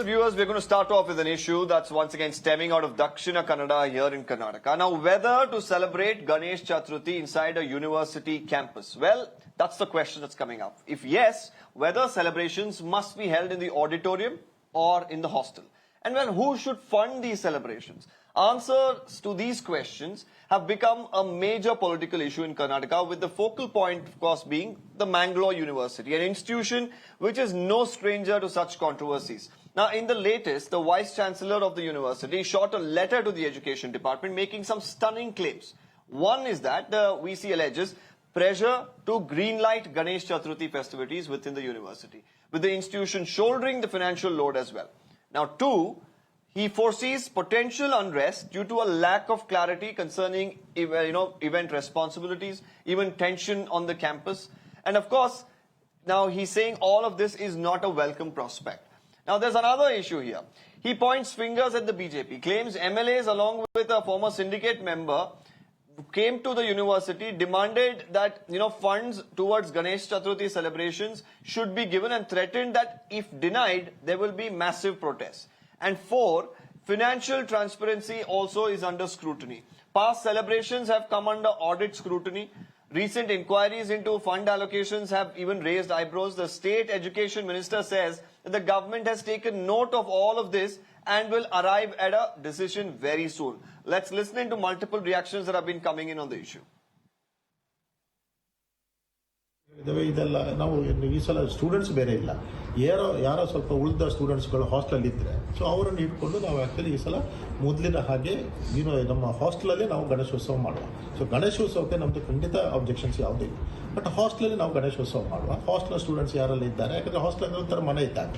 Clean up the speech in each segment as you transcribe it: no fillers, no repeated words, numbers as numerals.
Well, viewers, we're going to start off with an issue that's once again stemming out of Dakshina Kannada here in Karnataka. Now, whether to celebrate Ganesh Chaturthi inside a university campus. Well, that's the question that's coming up. If yes, whether celebrations must be held in the auditorium or in the hostel. And well, who should fund these celebrations? Answers to these questions have become a major political issue in Karnataka, with the focal point, of course, being the Mangalore University, an institution which is no stranger to such controversies. Now, in the latest, the Vice Chancellor of the university shot a letter to the Education Department making some stunning claims. One is that the VC alleges pressure to greenlight Ganesh Chaturthi festivities within the university, with the institution shouldering the financial load as well. Now, two, he foresees potential unrest due to a lack of clarity concerning, event responsibilities, even tension on the campus. And of course, now he's saying all of this is not a welcome prospect. Now, there's another issue here. He points fingers at the BJP, claims MLAs along with a former syndicate member came to the university, demanded that, funds towards Ganesh Chaturthi celebrations should be given, and threatened that if denied, there will be massive protests. And four, financial transparency also is under scrutiny. Past celebrations have come under audit scrutiny. Recent inquiries into fund allocations have even raised eyebrows. The state education minister says that the government has taken note of all of this and will arrive at a decision very soon. Let's listen into multiple reactions that have been coming in on the issue. ಇದೆಲ್ಲ ನಾವು ಈ ಸಲ students ಬೇರೆ ಇಲ್ಲ, ಯಾರೋ ಸ್ವಲ್ಪ ಉಳಿದ ಸ್ಟೂಡೆಂಟ್ಸ್ಗಳು hostel ಇದ್ದರೆ ಸೊ ಅವರನ್ನು ಇಟ್ಕೊಂಡು ನಾವು ಆ್ಯಕ್ಚುಲಿ ಈ ಸಲ ಮೊದಲಿನ ಹಾಗೆ ನಮ್ಮ ಹಾಸ್ಟೆಲಲ್ಲಿ ನಾವು ಗಣೇಶೋತ್ಸವ ಮಾಡುವ. ಸೊ ಗಣೇಶೋತ್ಸವಕ್ಕೆ ನಮ್ಮದು ಖಂಡಿತ ಅಬ್ಜೆಕ್ಷನ್ಸ್ ಯಾವುದೇ ಇಲ್ಲ, ಬಟ್ ಹಾಸ್ಟೆಲಲ್ಲಿ ನಾವು ಗಣೇಶೋತ್ಸವ ಮಾಡುವ. ಹಾಸ್ಟೆಲ್ ಸ್ಟೂಡೆಂಟ್ಸ್ ಯಾರೆಲ್ಲ ಇದ್ದಾರೆ, ಯಾಕಂದರೆ ಹಾಸ್ಟೆಲ್ ಅಂದರೆ ಒಂಥರ ಮನೆ ಇದ್ದಾರೆ,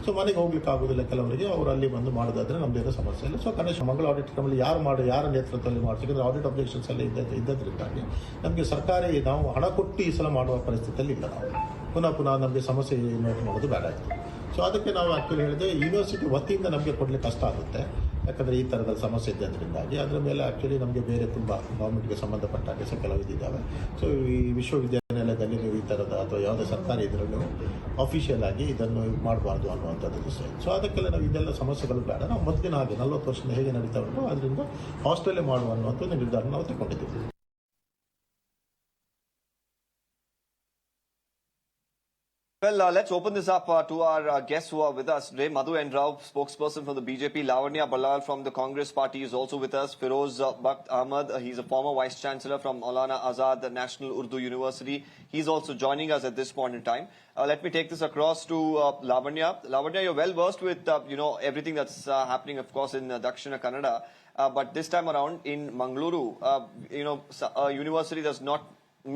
ಸೊ ಮನೆಗೆ ಹೋಗ್ಲಿಕ್ಕೆ ಆಗೋದಿಲ್ಲ ಕೆಲವರಿಗೆ, ಅವರು ಅಲ್ಲಿ ಬಂದು ಮಾಡೋದಾದ್ರೆ ನಮ್ಮದೇನೋ ಸಮಸ್ಯೆ ಇಲ್ಲ. ಸೊ ಗಣೇಶ ಮಂಗಳ ಆಡಿಟೋರಿಯಂನಲ್ಲಿ ಯಾರ ನೇತೃತ್ವದಲ್ಲಿ ಮಾಡ್ತೀವಿ, ಯಾಕಂದರೆ ಆಡಿಟ್ ಅಬ್ಜೆಕ್ಷನ್ಸ್ ಎಲ್ಲ ಇದ್ದದ್ರಿಂದಾಗಿ ನಮಗೆ ಸರ್ಕಾರಿ ನಾವು ಹಣ ಕೊಟ್ಟು ಈ ಸಲ ಮಾಡುವ ಪರಿಸ್ಥಿತಿಯಲ್ಲಿ ಇಲ್ಲ. ನಾವು ಪುನಃ ನಮಗೆ ಸಮಸ್ಯೆ ನೋಟ್ ಮಾಡೋದು ಬೇಡ ಆಯಿತು. ಸೊ ಅದಕ್ಕೆ ನಾವು ಆ್ಯಕ್ಚುಲಿ ಹೇಳಿದೆ, ಯೂನಿವರ್ಸಿಟಿ ವತಿಯಿಂದ ನಮಗೆ ಕೊಡಲಿಕ್ಕೆ ಕಷ್ಟ ಆಗುತ್ತೆ, ಯಾಕಂದರೆ ಈ ಥರದ ಸಮಸ್ಯೆ ಇದ್ದದ್ರಿಂದಾಗಿ. ಅದರ ಮೇಲೆ ಆ್ಯಕ್ಚುಲಿ ನಮಗೆ ಬೇರೆ ತುಂಬ ಗೌರ್ಮೆಂಟ್ಗೆ ಸಂಬಂಧಪಟ್ಟ ಹಾಗೆ ಕೆಲವು ಇದ್ದಾವೆ. ಸೊ ಈ ವಿಶ್ವವಿದ್ಯಾನಿಲಯದಲ್ಲಿ ನೀವು ಈ ಥರದ ಅಥವಾ ಯಾವುದೇ ಸರ್ಕಾರಿ ಇದರಲ್ಲೂ ಅಫಿಷಿಯಲ್ ಆಗಿ ಇದನ್ನು ಮಾಡಬಾರ್ದು ಅನ್ನುವಂಥದ್ದು. ಸೊ ಅದಕ್ಕೆಲ್ಲ ನಾವು ಇದೆಲ್ಲ ಸಮಸ್ಯೆಗಳು ಬೇಡ, ನಾವು ಮೊದಲಿನ ಹಾಗೆ 40 ವರ್ಷದಿಂದ ಹೇಗೆ ನಡೀತಾ ಉಂಟು ಅದರಿಂದ ಹಾಸ್ಟೆಲೇ ಮಾಡುವ ಅನ್ನುವಂಥ ನಿರ್ಧಾರ ನಾವು ತಗೊಂಡಿದ್ದೀವಿ. Well, let's open this up to our guests who are with us today. Madhu N Rao, spokesperson from the BJP. Lavanya Ballal from the Congress party is also with us. Firoz Bakht Ahmed, he's a former Vice Chancellor from Maulana Azad National Urdu University. He's also joining us at this point in time. Let me take this across to Lavanya. Lavanya, you're well versed with, everything that's happening, of course, in Dakshina Kannada. But this time around in Mangalore, a university that's not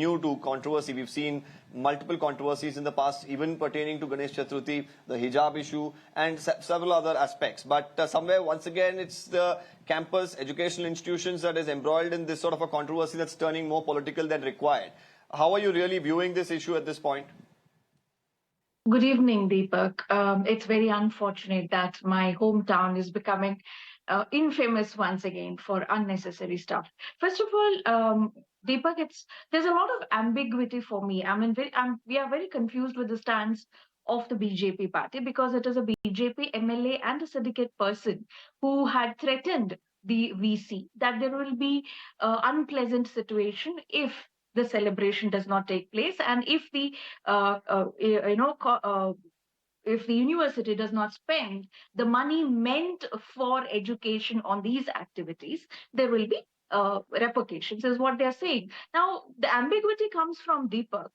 new to controversy. We've seen multiple controversies in the past, even pertaining to Ganesh Chaturthi, the hijab issue, and several other aspects. But somewhere, once again, it's the campus, educational institutions that is embroiled in this sort of a controversy that's turning more political than required. How are you really viewing this issue at this point? Good evening, Deepak. It's very unfortunate that my hometown is becoming infamous once again for unnecessary stuff. First of all, Deepak, there's a lot of ambiguity for me. I mean, we are very confused with the stance of the BJP party, because it is a BJP MLA and a syndicate person who had threatened the VC that there will be unpleasant situation if the celebration does not take place, and if the if the university does not spend the money meant for education on these activities, there will be repercussions, is what they're saying. Now, the ambiguity comes from Deepak.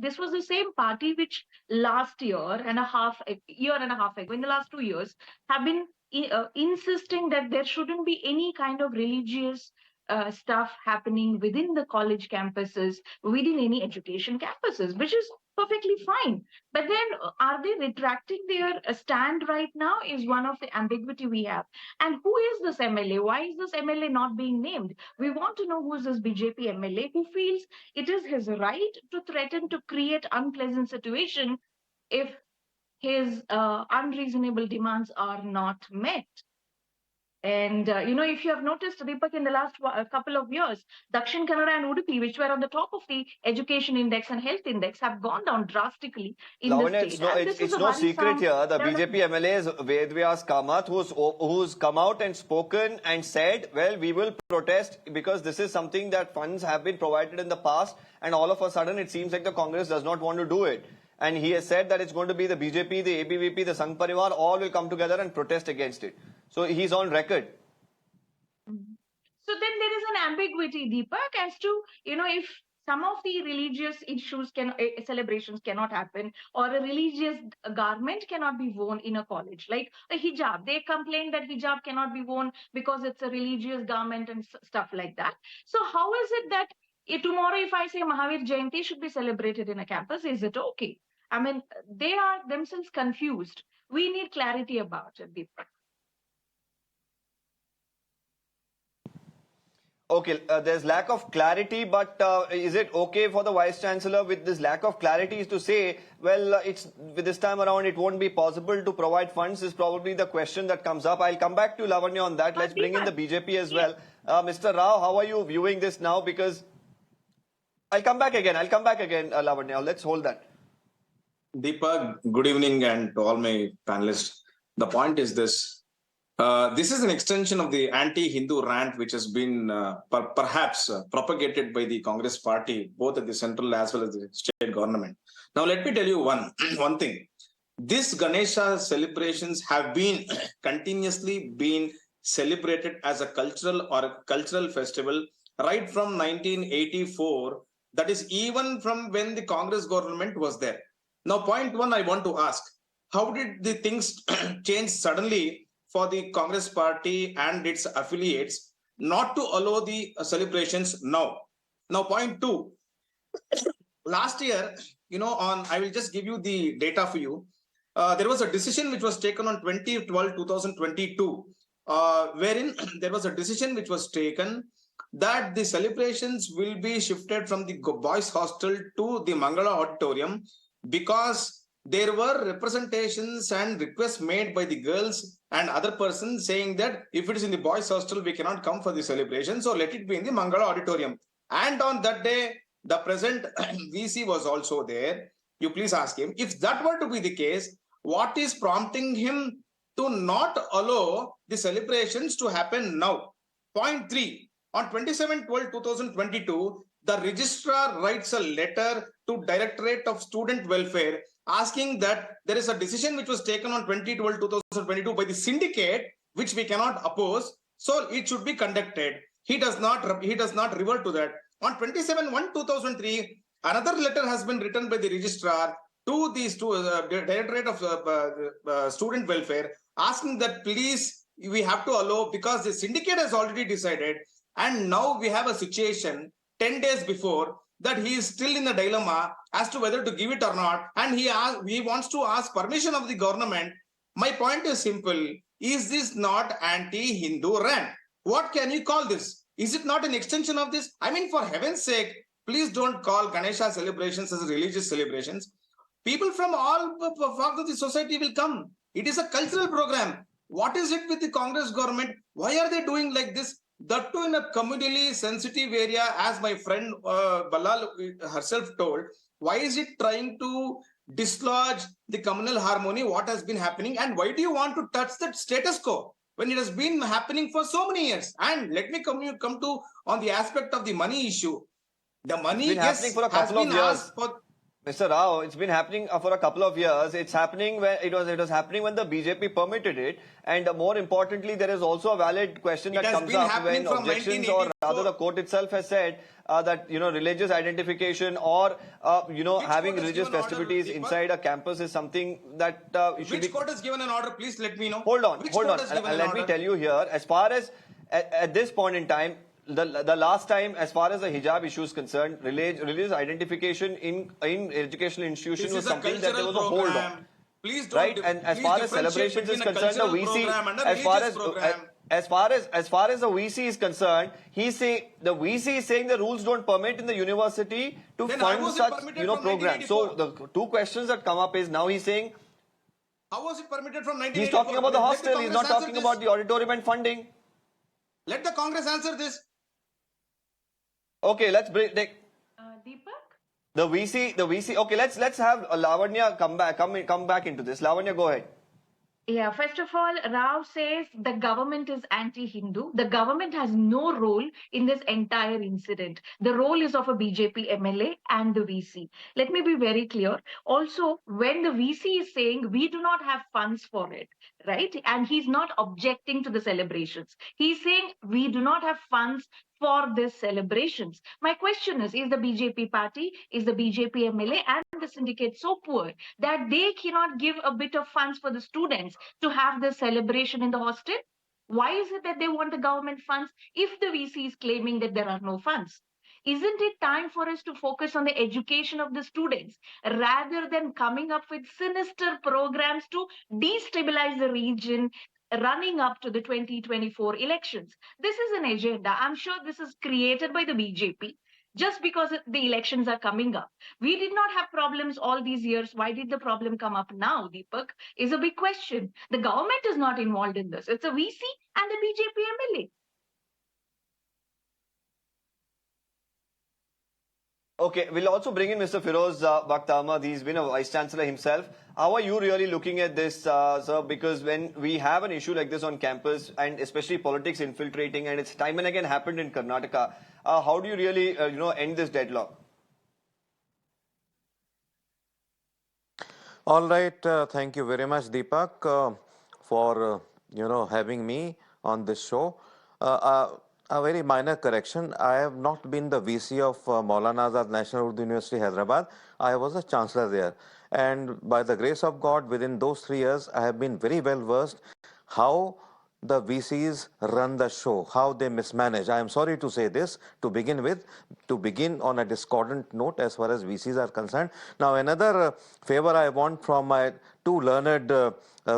This was the same party which last year and a half ago, in the last 2 years, have been insisting that there shouldn't be any kind of religious stuff happening within the college campuses, within any education campuses, which is perfectly fine. But then are they retracting their stand right now is one of the ambiguity we have. And who is this MLA? Why is this MLA not being named? We want to know who is this BJP MLA who feels it is his right to threaten to create unpleasant situation if his unreasonable demands are not met. And, if you have noticed, Deepak, in the last couple of years, Dakshin Kannada and Udupi, which were on the top of the education index and health index, have gone down drastically in the Lavanya, state. And this is it's a no secret worrisome here. The development. BJP MLA is Vedvyas Kamath, who's come out and spoken and said, well, we will protest because this is something that funds have been provided in the past, and all of a sudden it seems like the Congress does not want to do it. And he has said that it's going to be the BJP, the ABVP, the Sangh Parivar, all will come together and protest against it. So he's on record. So then there is an ambiguity, Deepak, as to, if some of the religious issues celebrations cannot happen, or a religious garment cannot be worn in a college, like a hijab. They complain that hijab cannot be worn because it's a religious garment and stuff like that. So how is it that tomorrow, if I say Mahavir Jayanti should be celebrated in a campus, is it okay? I mean, they are themselves confused. We need clarity about it, Deepak. Okay, there's lack of clarity, but is it okay for the Vice Chancellor with this lack of clarity is to say, well, it's this time around it won't be possible to provide funds is probably the question that comes up. I'll come back to Lavanya on that. Let's bring in the BJP as well. Mr. Rao, how are you viewing this now? Because I'll come back again, Lavanya. Let's hold that. Deepak, good evening, and to all my panelists. The point is this. This is an extension of the anti-Hindu rant which has been perhaps propagated by the Congress party, both at the central as well as the state government. Now, let me tell you one thing. These Ganesha celebrations have been continuously been celebrated as a cultural festival right from 1984. That is even from when the Congress government was there. Now, point one, I want to ask, how did the things change suddenly for the Congress party and its affiliates not to allow the celebrations now? Now, point two, last year, I will just give you the data for you. There was a decision which was taken on 20/12/2022, wherein there was a decision which was taken that the celebrations will be shifted from the boys' hostel to the Mangalore auditorium, because there were representations and requests made by the girls and other persons saying that if it is in the boys' hostel, we cannot come for the celebration, so let it be in the Mangalore auditorium. And on that day, the present VC was also there. You please ask him, if that were to be the case, what is prompting him to not allow the celebrations to happen now? Point three, on 27/12/2022, the registrar writes a letter to Directorate of Student Welfare asking that there is a decision which was taken on 20/12/2022 by the syndicate, which we cannot oppose, so it should be conducted. He does not revert to that. On 27/1/2003, another letter has been written by the registrar to the Directorate of Student Welfare asking that please, we have to allow, because the syndicate has already decided, and now we have a situation 10 days before that he is still in a dilemma as to whether to give it or not, and he wants to ask permission of the government. My point is simple. Is this not anti-Hindu rant? What can you call this? Is it not an extension of this? I mean, for heaven's sake, please don't call Ganesha celebrations as religious celebrations. People from all parts of the society will come. It is a cultural program. What is it with the Congress government? Why are they doing like this? That too in a communally sensitive area, as my friend Ballal herself told. Why is it trying to dislodge the communal harmony? What has been happening? And why do you want to touch that status quo when it has been happening for so many years? And let me come to on the aspect of the money issue. The money, it's been happening for a couple of years. Mr. Rao, it's been happening for a couple of years. It's happening when it was happening when the BJP permitted it, and more importantly, there is also a valid question that comes up when objections, or rather, the court itself has said that religious identification or having religious festivities inside a campus is something that should be. Which court has given an order? Please let me know. Hold on. Let me tell you here. As far as at this point in time, the last time, as far as the hijab issue is concerned, religious identification in educational institution was something that there was a hold on. Please don't, right? And as far as celebrations is concerned, the VC, as far as the VC is concerned, the VC is saying the rules don't permit in the university to fund such programs. So the two questions that come up is, now he's saying, how was it permitted from 1984? He's talking about the hostel. He's not talking about the auditorium and funding. Let the Congress answer this. Okay, let's break. Deepak? The VC. Okay, let's have Lavanya come back into this. Lavanya, go ahead. Yeah, first of all, Rao says the government is anti-Hindu. The government has no role in this entire incident. The role is of a BJP MLA and the VC. Let me be very clear. Also, when the VC is saying we do not have funds for it, right? And he's not objecting to the celebrations. He's saying we do not have funds for these celebrations. My question is the BJP party, is the BJP MLA and the syndicate so poor that they cannot give a bit of funds for the students to have the celebration in the hostel? Why is it that they want the government funds if the VC is claiming that there are no funds? Isn't it time for us to focus on the education of the students rather than coming up with sinister programs to destabilize the region running up to the 2024 elections? This is an agenda. I'm sure this is created by the BJP just because the elections are coming up. We did not have problems all these years. Why did the problem come up now, Deepak? Is a big question. The government is not involved in this. It's a VC and the BJP MLA. Okay, we'll also bring in Mr. Firoz Bakht Ahmed. He's been a Vice Chancellor himself. How are you really looking at this, sir? Because when we have an issue like this on campus, and especially politics infiltrating, and it's time and again happened in Karnataka, how do you really, end this deadlock? All right. Thank you very much, Deepak, for having me on this show. A very minor correction. I have not been the VC of Maulana Azad National Urdu University, Hyderabad. I was a chancellor there. And by the grace of God, within those 3 years, I have been very well versed how the VCs run the show, how they mismanage. I am sorry to say this to begin with, to begin on a discordant note as far as VCs are concerned. Now, another favor I want from my two learned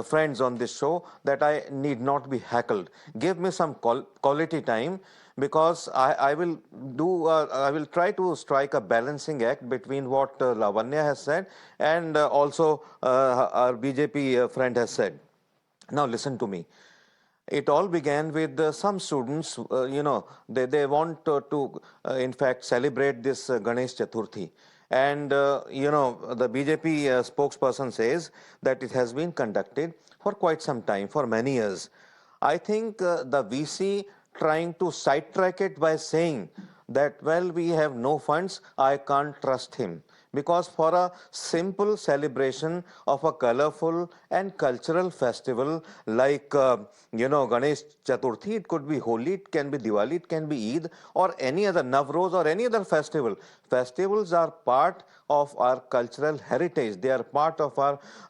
friends on this show, that I need not be heckled. Give me some quality time, because I will try to strike a balancing act between what Lavanya has said and also our BJP friend has said. Now listen to me. It all began with some students, they want to in fact celebrate this Ganesh Chaturthi. And, the BJP spokesperson says that it has been conducted for quite some time, for many years. I think the VC trying to sidetrack it by saying that, well, we have no funds, I can't trust him. Because for a simple celebration of a colorful and cultural festival like, Ganesh Chaturthi, it could be Holi, it can be Diwali, it can be Eid, or any other Navroz or any other festival. Festivals are part of our cultural heritage. They are part of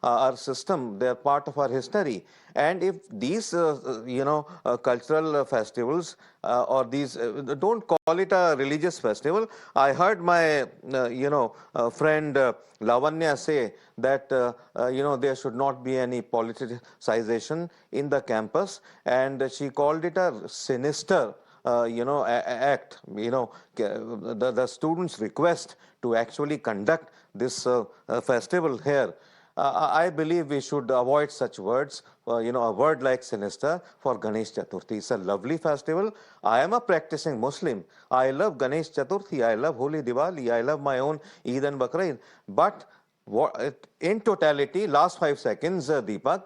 our system. They are part of our history. And if these, cultural festivals or these, don't call it a religious festival. I heard my, friend Lavanya say that, there should not be any politicization in the campus. And she called it a sinister act, the students' request to actually conduct this festival here. I believe we should avoid such words, a word like sinister for Ganesh Chaturthi. It's a lovely festival. I am a practicing Muslim. I love Ganesh Chaturthi. I love Holi, Diwali. I love my own Eid and Bakr Eid. But in totality, last 5 seconds, Deepak,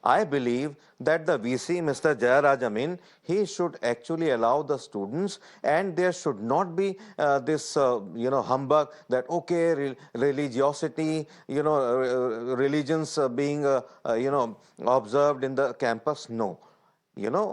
I believe that the VC, Mr. Jairaj, he should actually allow the students, and there should not be this, humbug that, okay, religiosity, religions being, observed in the campus. No.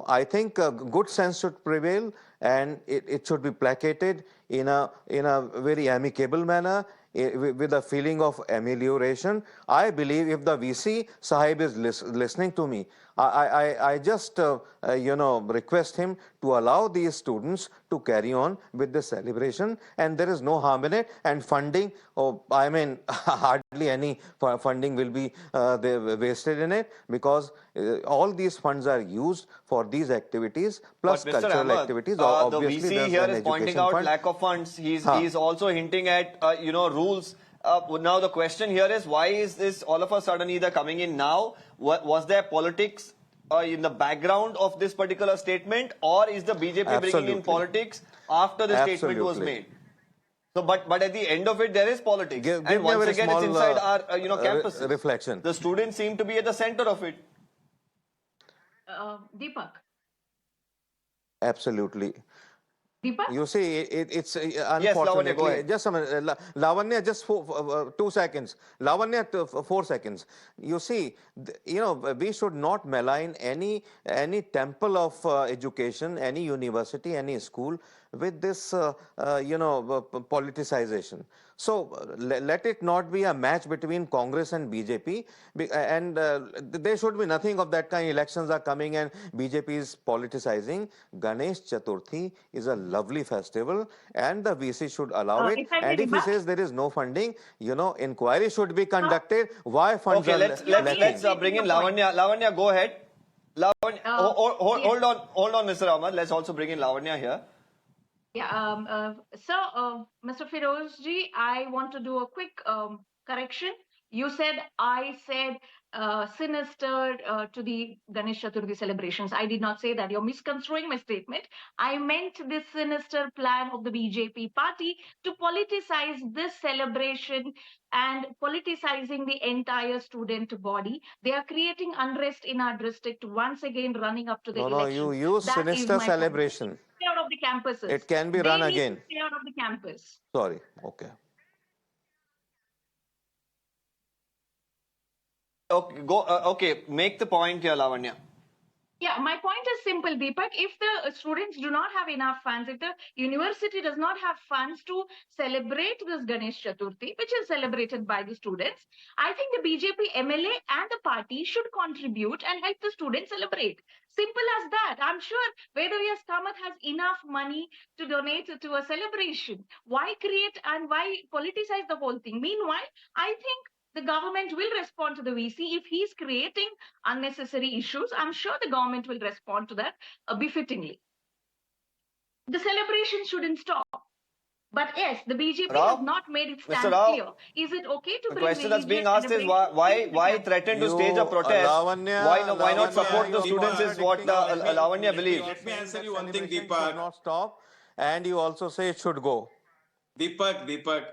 I think good sense should prevail, and it should be placated in a very amicable manner, with a feeling of amelioration. I believe if the VC Sahib is listening to me, I just, request him to allow these students to carry on with the celebration, and there is no harm in it. And funding, hardly any funding will be wasted in it, because all these funds are used for these activities, plus But Mr. cultural Ahmed, activities. the Obviously, VC there's here an is pointing education out fund. lack of funds. He's also hinting at, rules. Now the question here is, why is this all of a sudden either coming in now? Was there politics in the background of this particular statement, or is the BJP bringing in politics after the statement was made? So, but at the end of it, there is politics, and once again, it's inside our campuses. Reflection. The students seem to be at the center of it. Deepak. Absolutely. Deepak? You see, it's unfortunately. Yes, Lavanya, go ahead. Just a minute. Lavanya, just 2 seconds. Lavanya, 4 seconds. You see, we should not malign any temple of education, any university, any school with this, politicization. So let it not be a match between Congress and BJP, and there should be nothing of that kind. Elections are coming and BJP is politicizing. Ganesh Chaturthi is a lovely festival and the VC should allow it. And if he says there is no funding, inquiry should be conducted. Why funds are let's bring in Lavanya. Lavanya, go ahead. Lavanya, hold on, Mr. Ahmed. Let's also bring in Lavanya here. Yeah, Mr. Firoz ji, I want to do a quick correction. You said I said sinister to the Ganesh Chaturthi celebrations. I did not say that. You're misconstruing my statement. I meant this sinister plan of the BJP party to politicize this celebration and politicizing the entire student body. They are creating unrest in our district once again, running up to the election. No, you use sinister celebration. Out of the campuses. It can be run again. Stay out of the campus. Sorry. Okay. Okay, make the point here, Lavanya. Yeah, my point is simple, Deepak. If the students do not have enough funds, if the university does not have funds to celebrate this Ganesh Chaturthi, which is celebrated by the students, I think the BJP MLA and the party should contribute and help the students celebrate. Simple as that. I'm sure Vedavyas Kamath has enough money to donate to a celebration. Why create and why politicize the whole thing? Meanwhile, I think the government will respond to the VC if he's creating unnecessary issues. I'm sure the government will respond to that befittingly. The celebration shouldn't stop. But yes, the BJP has not made its stand clear. Is it okay to bring the question that's being asked is why threaten to stage a protest? Why not support the students is what Lavanya believes. Let me answer you one thing, Should Deepak. not stop, and you also say it should go. Deepak.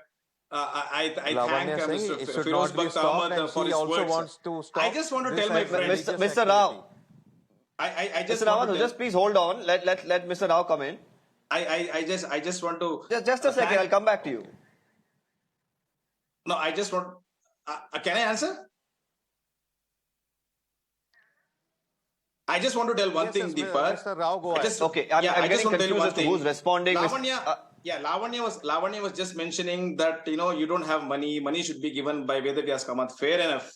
I thank Mr. Firoz Bakht Ahmed for his words. I just want to tell my friend, Mr. Rao. Mr. Rao, just please hold on. Let Mr. Rao come in. I just want to. Just a second. I'll come back to you. No, I just want. Can I answer? I just want to tell one thing, Deepak. Mr. Rao, go ahead. Okay, I'm getting confused as to who's responding. Lavanya was just mentioning that you don't have money. Money should be given by Vedavyas Kamath. Fair enough.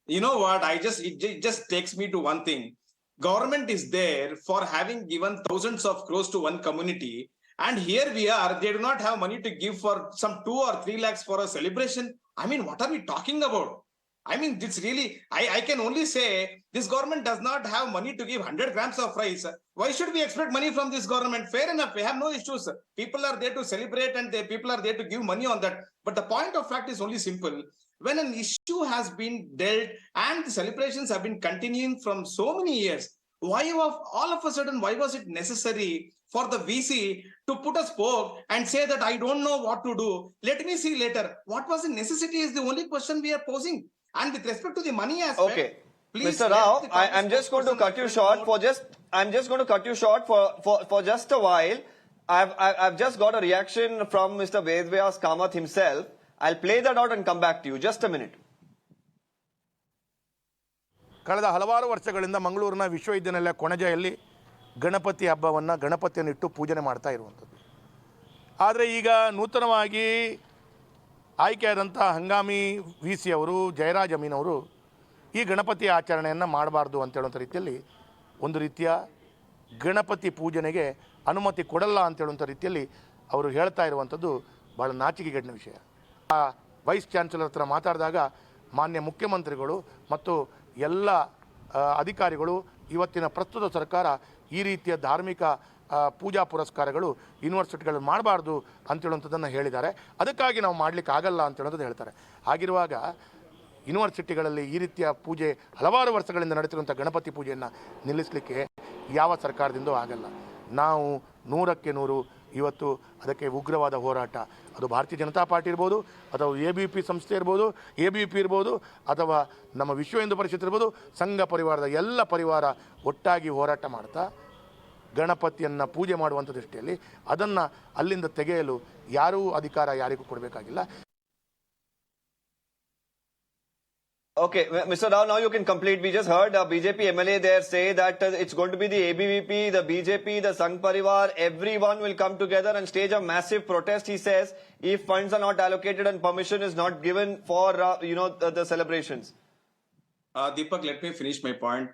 You know what? It just takes me to one thing. Government is there for having given thousands of crores to one community, and here we are. They do not have money to give for some 2 or 3 lakhs for a celebration. I mean, what are we talking about? I mean, it's really, I can only say this government does not have money to give 100 grams of rice. Why should we expect money from this government? Fair enough. We have no issues. People are there to celebrate and people are there to give money on that. But the point of fact is only simple. When an issue has been dealt and the celebrations have been continuing from so many years, why was it necessary for the VC to put a spoke and say that I don't know what to do? Let me see later. What was the necessity is the only question we are posing. And with respect to the money aspect, okay, please, Mr. Rao, I'm just going to cut you short for just a while. I've just got a reaction from Mr. Vedavyas Kamath himself. I'll play that out and come back to you. Just a minute. ಕಳೆದ ಹಲವಾರು ವರ್ಷಗಳಿಂದ ಮಂಗಳೂರಿನ ವಿಶ್ವವಿದ್ಯಾನಿಲಯ ಕೊಣಜೆಯಲ್ಲಿ ಗಣಪತಿಯನ್ನು ಇಟ್ಟು ಪೂಜನೆ ಮಾಡ್ತಾ ಇರುವಂಥದ್ದು. ಆದರೆ ಈಗ ನೂತನವಾಗಿ ಆಯ್ಕೆಯಾದಂಥ ಹಂಗಾಮಿ ವಿ ಸಿ ಅವರು ಜಯರಾಜ್ ಅಮೀನವರು ಈ ಗಣಪತಿ ಆಚರಣೆಯನ್ನು ಮಾಡಬಾರ್ದು ಅಂತ ಹೇಳುವಂಥ ರೀತಿಯಲ್ಲಿ ಒಂದು ರೀತಿಯ ಗಣಪತಿ ಪೂಜನೆಗೆ ಅನುಮತಿ ಕೊಡಲ್ಲ ಅಂತ ಹೇಳುವಂಥ ರೀತಿಯಲ್ಲಿ ಅವರು ಹೇಳ್ತಾ ಇರುವಂಥದ್ದು ಭಾಳ ನಾಚಿಕೆಗೇಡಿನ ವಿಷಯ. ವೈಸ್ ಚಾನ್ಸಲರ್ ಹತ್ರ ಮಾತಾಡಿದಾಗ ಮಾನ್ಯ ಮುಖ್ಯಮಂತ್ರಿಗಳು ಮತ್ತು ಎಲ್ಲ ಅಧಿಕಾರಿಗಳು ಇವತ್ತಿನ ಪ್ರಸ್ತುತ ಸರ್ಕಾರ ಈ ರೀತಿಯ ಧಾರ್ಮಿಕ ಪೂಜಾ ಪುರಸ್ಕಾರಗಳು ಯೂನಿವರ್ಸಿಟಿಗಳು ಮಾಡಬಾರ್ದು ಅಂತೇಳುವಂಥದ್ದನ್ನು ಹೇಳಿದ್ದಾರೆ. ಅದಕ್ಕಾಗಿ ನಾವು ಮಾಡಲಿಕ್ಕೆ ಆಗಲ್ಲ ಅಂತ ಹೇಳೋದು ಹೇಳ್ತಾರೆ. ಹಾಗಿರುವಾಗ ಯೂನಿವರ್ಸಿಟಿಗಳಲ್ಲಿ ಈ ರೀತಿಯ ಪೂಜೆ ಹಲವಾರು ವರ್ಷಗಳಿಂದ ನಡೆಸಿರುವಂಥ ಗಣಪತಿ ಪೂಜೆಯನ್ನು ನಿಲ್ಲಿಸಲಿಕ್ಕೆ ಯಾವ ಸರ್ಕಾರದಿಂದ ಆಗಲ್ಲ. ನಾವು 100ಕ್ಕೆ 100 ಇವತ್ತು ಅದಕ್ಕೆ ಉಗ್ರವಾದ ಹೋರಾಟ, ಅದು ಭಾರತೀಯ ಜನತಾ ಪಾರ್ಟಿ ಇರ್ಬೋದು, ಅಥವಾ ABP ಸಂಸ್ಥೆ ಇರ್ಬೋದು, ABP ಇರ್ಬೋದು, ಅಥವಾ ನಮ್ಮ ವಿಶ್ವ ಹಿಂದೂ ಪರಿಷತ್ ಇರ್ಬೋದು, ಸಂಘ ಪರಿವಾರದ ಎಲ್ಲ ಪರಿವಾರ ಒಟ್ಟಾಗಿ ಹೋರಾಟ ಮಾಡ್ತಾ ಗಣಪತಿಯನ್ನು ಪೂಜೆ ಮಾಡುವಂಥ ದೃಷ್ಟಿಯಲ್ಲಿ ಅದನ್ನು ಅಲ್ಲಿಂದ ತೆಗೆಯಲು ಯಾರೂ ಅಧಿಕಾರ ಯಾರಿಗೂ ಕೊಡಬೇಕಾಗಿಲ್ಲ. Okay, Mr. Rao, now you can complete. We just heard BJP MLA there say that it's going to be the ABVP, the BJP, the Sangh Parivar, everyone will come together and stage a massive protest, he says, if funds are not allocated and permission is not given for, the celebrations. Deepak, let me finish my point.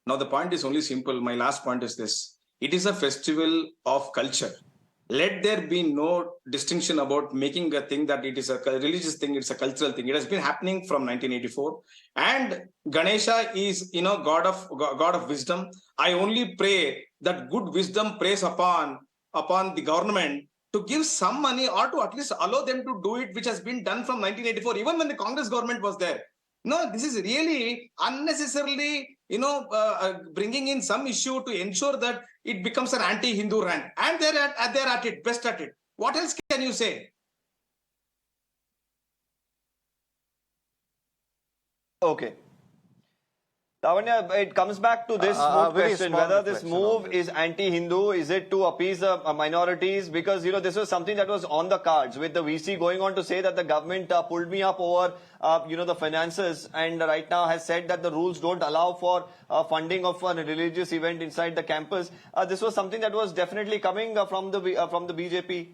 Now, the point is only simple. My last point is this. It is a festival of culture. Let there be no distinction about making a thing that it is a religious thing, it's a cultural thing. It has been happening from 1984. And Ganesha is, God of wisdom. I only pray that good wisdom preys upon the government to give some money or to at least allow them to do it, which has been done from 1984, even when the Congress government was there. No, this is really unnecessarily, bringing in some issue to ensure that it becomes an anti-Hindu rant. And they're at it, best at it. What else can you say? Okay. Lavanya, it comes back to this question, whether this move is anti-Hindu, is it to appease the minorities? Because, this was something that was on the cards, with the VC going on to say that the government pulled me up over, the finances, and right now has said that the rules don't allow for funding of a religious event inside the campus. This was something that was definitely coming from the BJP.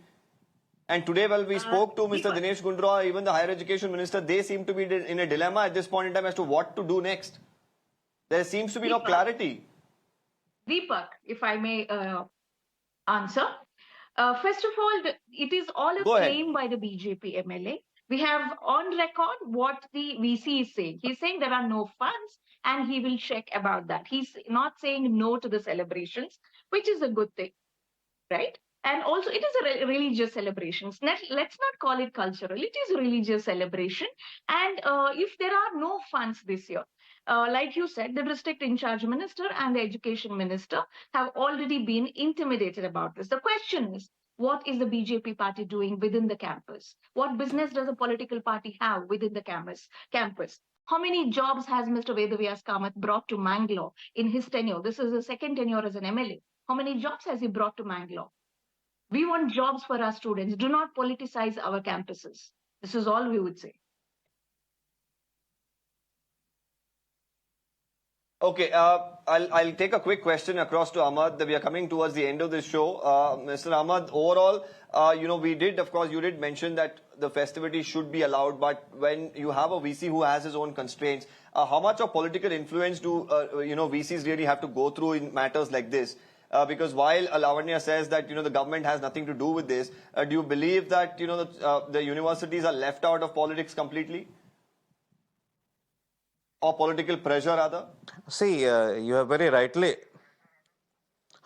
And today, when we spoke to Mr. Dinesh Gundra, even the higher education minister, they seem to be in a dilemma at this point in time as to what to do next. There seems to be no clarity. Deepak, if I may answer. First of all, it is all a claim by the BJP MLA. We have on record what the VC is saying. He's saying there are no funds and he will check about that. He's not saying no to the celebrations, which is a good thing, right? And also, it is a religious celebration. Let's not call it cultural. It is a religious celebration. And if there are no funds this year, like you said, the district in charge minister and the education minister have already been intimidated about this. The question is, what is the BJP party doing within the campus? What business does a political party have within the campus? How many jobs has Mr. Vedavyas Kamath brought to Mangalore in his tenure? This is his second tenure as an MLA. How many jobs has he brought to Mangalore? We want jobs for our students. Do not politicize our campuses. This is all we would say. Okay, I'll take a quick question across to Ahmad. We are coming towards the end of this show. Mr. Ahmad, overall, you did mention that the festivities should be allowed, but when you have a VC who has his own constraints, how much of political influence do, VCs really have to go through in matters like this? Because while Lavanya says that, the government has nothing to do with this, do you believe that, the universities are left out of politics completely? Or political pressure, rather? See, you have very rightly,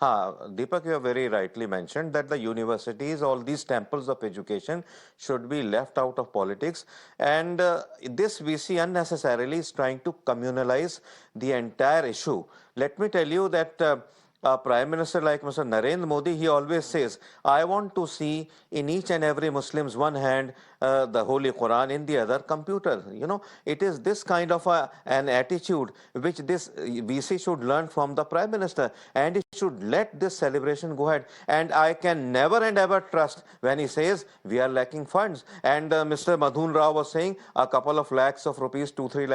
Deepak, you have very rightly mentioned that the universities, all these temples of education should be left out of politics. And this VC unnecessarily is trying to communalize the entire issue. Let me tell you that a Prime Minister like Mr. Narendra Modi, he always says, I want to see in each and every Muslim's one hand the Holy Quran, in the other computer. It is this kind of an attitude which this VC should learn from the Prime Minister, and it should let this celebration go ahead. And I can never and ever trust when he says we are lacking funds. And Mr. Madhu N Rao was saying a couple of lakhs of rupees, 2-3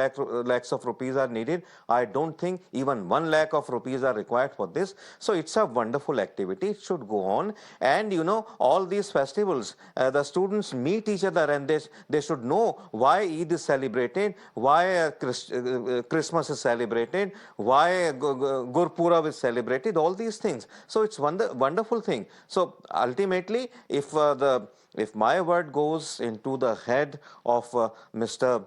lakhs of rupees are needed. I don't think even 1 lakh of rupees are required for this. So it's a wonderful activity. It should go on. And all these festivals, the students meet each other and they should know why Eid is celebrated, why Christmas is celebrated, why Gurpurab is celebrated, all these things. So it's wonderful thing. So ultimately, if my word goes into the head of Mr.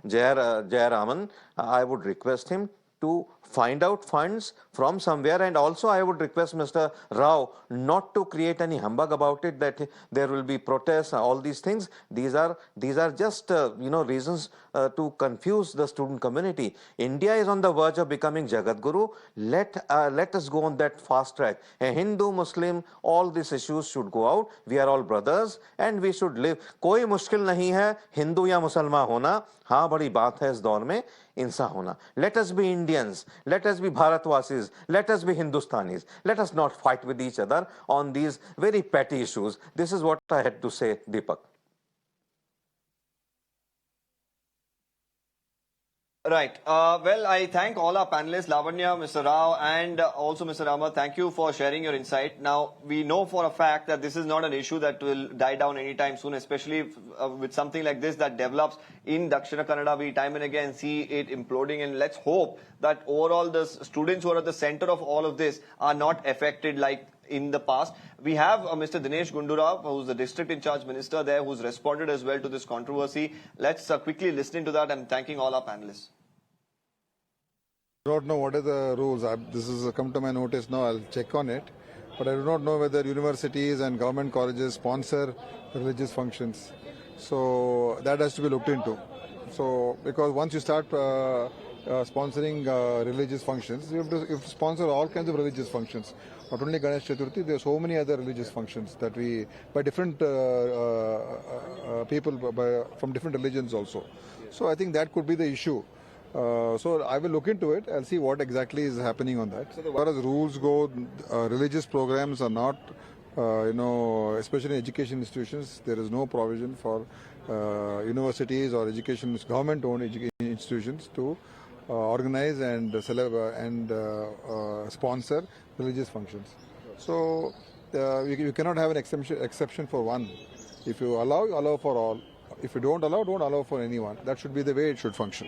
Jairaman, I would request him to find out funds from somewhere. And also I would request Mr. Rao not to create any humbug about it, that there will be protests, all these things. These are just reasons to confuse the student community. India is on the verge of becoming Jagat Guru. Let us go on that fast track. A Hindu, Muslim, all these issues should go out. We are all brothers and we should live. कोई मुश्किल नहीं है हिंदू या मुसलमान होना. हाँ, बड़ी बात है इस दौर में इंसान होना. Let us be Indians. Let us be Bharatwasis. Let us be Hindustanis. Let us not fight with each other on these very petty issues. This is what I had to say, Deepak. Right. Well, I thank all our panelists, Lavanya, Mr. Rao, and also Mr. Ahmed. Thank you for sharing your insight. Now, we know for a fact that this is not an issue that will die down anytime soon, especially with something like this that develops in Dakshina Kannada. We time and again see it imploding, and let's hope that overall the students who are at the center of all of this are not affected like in the past. We have Mr. Dinesh Gundurao, who's the district in charge minister there, who's responded as well to this controversy. Let's quickly listen into that. I'm thanking all our panelists. I don't know what are the rules. This has come to my notice now. I'll check on it. But I do not know whether universities and government colleges sponsor religious functions. So that has to be looked into. So because once you start sponsoring religious functions, you have to sponsor all kinds of religious functions. Not only Ganesh Chaturthi, there are so many other religious functions that we, by different people from different religions also. So I think that could be the issue. So I will look into it. I'll see what exactly is happening on that. So as far as rules go, religious programs are not, especially in education institutions, there is no provision for universities or government-owned education institutions to organize and sponsor religious functions. So you cannot have an exception for one. If you allow for all. If you don't allow for anyone. That should be the way it should function.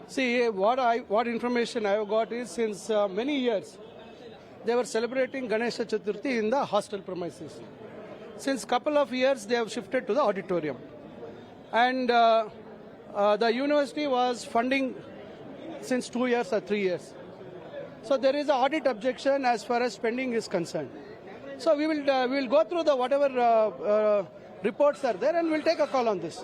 See, what information I have got is since many years they were celebrating Ganesh Chaturthi in the hostel premises. Since couple of years they have shifted to the auditorium, and the university was funding since 2 years or 3 years. So there is an audit objection as far as spending is concerned. So we will go through the whatever reports are there, and we'll take a call on this.